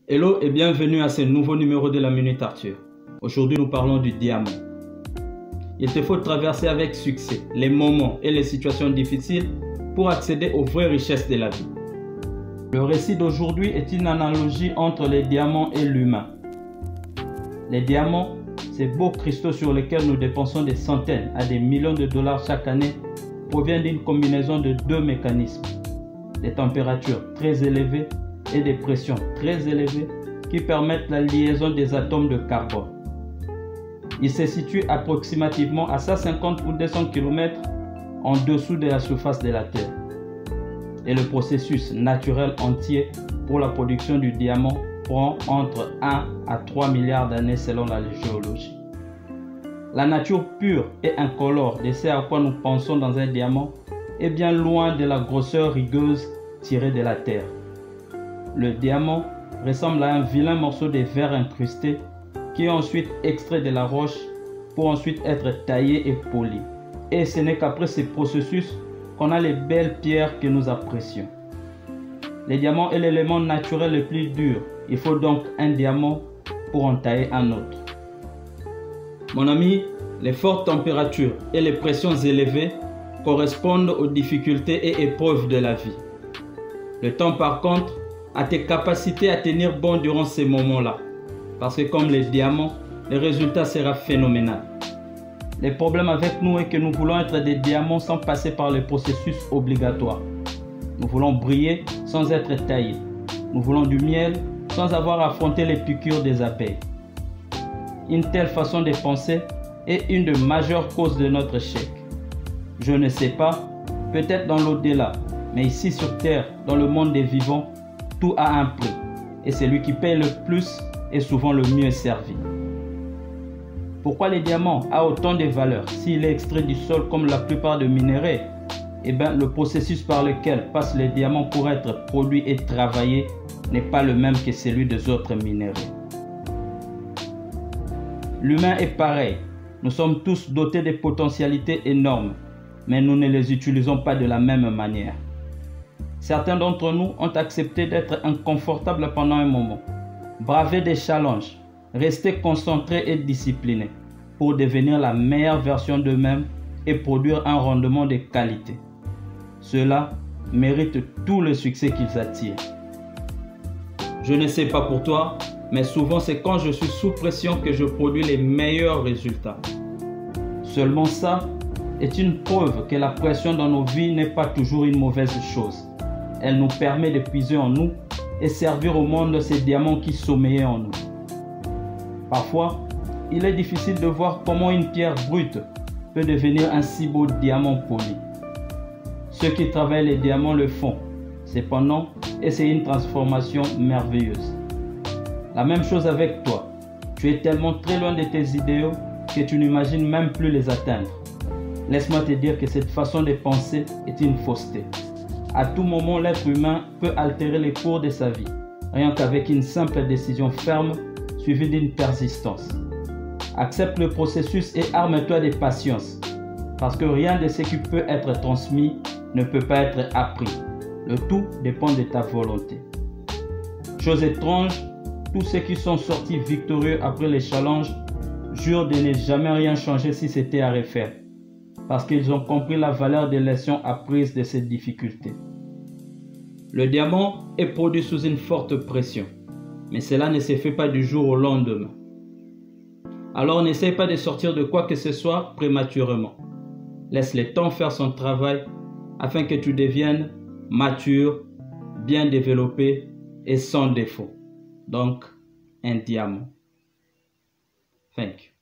Hello et bienvenue à ce nouveau numéro de la Minute Arthur. Aujourd'hui nous parlons du diamant. Il te faut traverser avec succès les moments et les situations difficiles pour accéder aux vraies richesses de la vie. Le récit d'aujourd'hui est une analogie entre les diamants et l'humain. Les diamants, ces beaux cristaux sur lesquels nous dépensons des centaines à des millions de dollars chaque année, proviennent d'une combinaison de deux mécanismes. Des températures très élevées et des pressions très élevées qui permettent la liaison des atomes de carbone. Il se situe approximativement à 150 ou 200 km en dessous de la surface de la Terre. Et le processus naturel entier pour la production du diamant prend entre 1 à 3 milliards d'années selon la géologie. La nature pure et incolore de ce à quoi nous pensons dans un diamant est bien loin de la grosseur rugueuse tirée de la Terre. Le diamant ressemble à un vilain morceau de verre incrusté qui est ensuite extrait de la roche pour ensuite être taillé et poli. Et ce n'est qu'après ce processus qu'on a les belles pierres que nous apprécions. Le diamant est l'élément naturel le plus dur. Il faut donc un diamant pour en tailler un autre. Mon ami, les fortes températures et les pressions élevées correspondent aux difficultés et épreuves de la vie. Le temps par contre à tes capacités à tenir bon durant ces moments-là. Parce que comme les diamants, le résultat sera phénoménal. Le problème avec nous est que nous voulons être des diamants sans passer par le processus obligatoire. Nous voulons briller sans être taillés. Nous voulons du miel sans avoir affronté les piqûres des abeilles. Une telle façon de penser est une des majeures causes de notre échec. Je ne sais pas, peut-être dans l'au-delà, mais ici sur Terre, dans le monde des vivants, tout a un prix et celui qui paye le plus est souvent le mieux servi. Pourquoi le diamant a autant de valeur s'il est extrait du sol comme la plupart des minéraux? Eh bien, le processus par lequel passe le diamant pour être produit et travaillé n'est pas le même que celui des autres minéraux. L'humain est pareil. Nous sommes tous dotés de potentialités énormes, mais nous ne les utilisons pas de la même manière. Certains d'entre nous ont accepté d'être inconfortables pendant un moment, braver des challenges, rester concentrés et disciplinés pour devenir la meilleure version d'eux-mêmes et produire un rendement de qualité. Ceux-là méritent tout le succès qu'ils attirent. Je ne sais pas pour toi, mais souvent c'est quand je suis sous pression que je produis les meilleurs résultats. Seulement ça est une preuve que la pression dans nos vies n'est pas toujours une mauvaise chose. Elle nous permet de puiser en nous et servir au monde ces diamants qui sommeillaient en nous. Parfois, il est difficile de voir comment une pierre brute peut devenir un si beau diamant poli. Ceux qui travaillent les diamants le font, cependant, et c'est une transformation merveilleuse. La même chose avec toi. Tu es tellement très loin de tes idéaux que tu n'imagines même plus les atteindre. Laisse-moi te dire que cette façon de penser est une fausseté. À tout moment, l'être humain peut altérer les cours de sa vie, rien qu'avec une simple décision ferme suivie d'une persistance. Accepte le processus et arme-toi de patience, parce que rien de ce qui peut être transmis ne peut pas être appris. Le tout dépend de ta volonté. Chose étrange, tous ceux qui sont sortis victorieux après les challenges jurent de ne jamais rien changer si c'était à refaire, parce qu'ils ont compris la valeur des leçons apprises de ces difficultés. Le diamant est produit sous une forte pression, mais cela ne se fait pas du jour au lendemain. Alors n'essaie pas de sortir de quoi que ce soit prématurément. Laisse le temps faire son travail afin que tu deviennes mature, bien développé et sans défaut. Donc, un diamant. Thank you.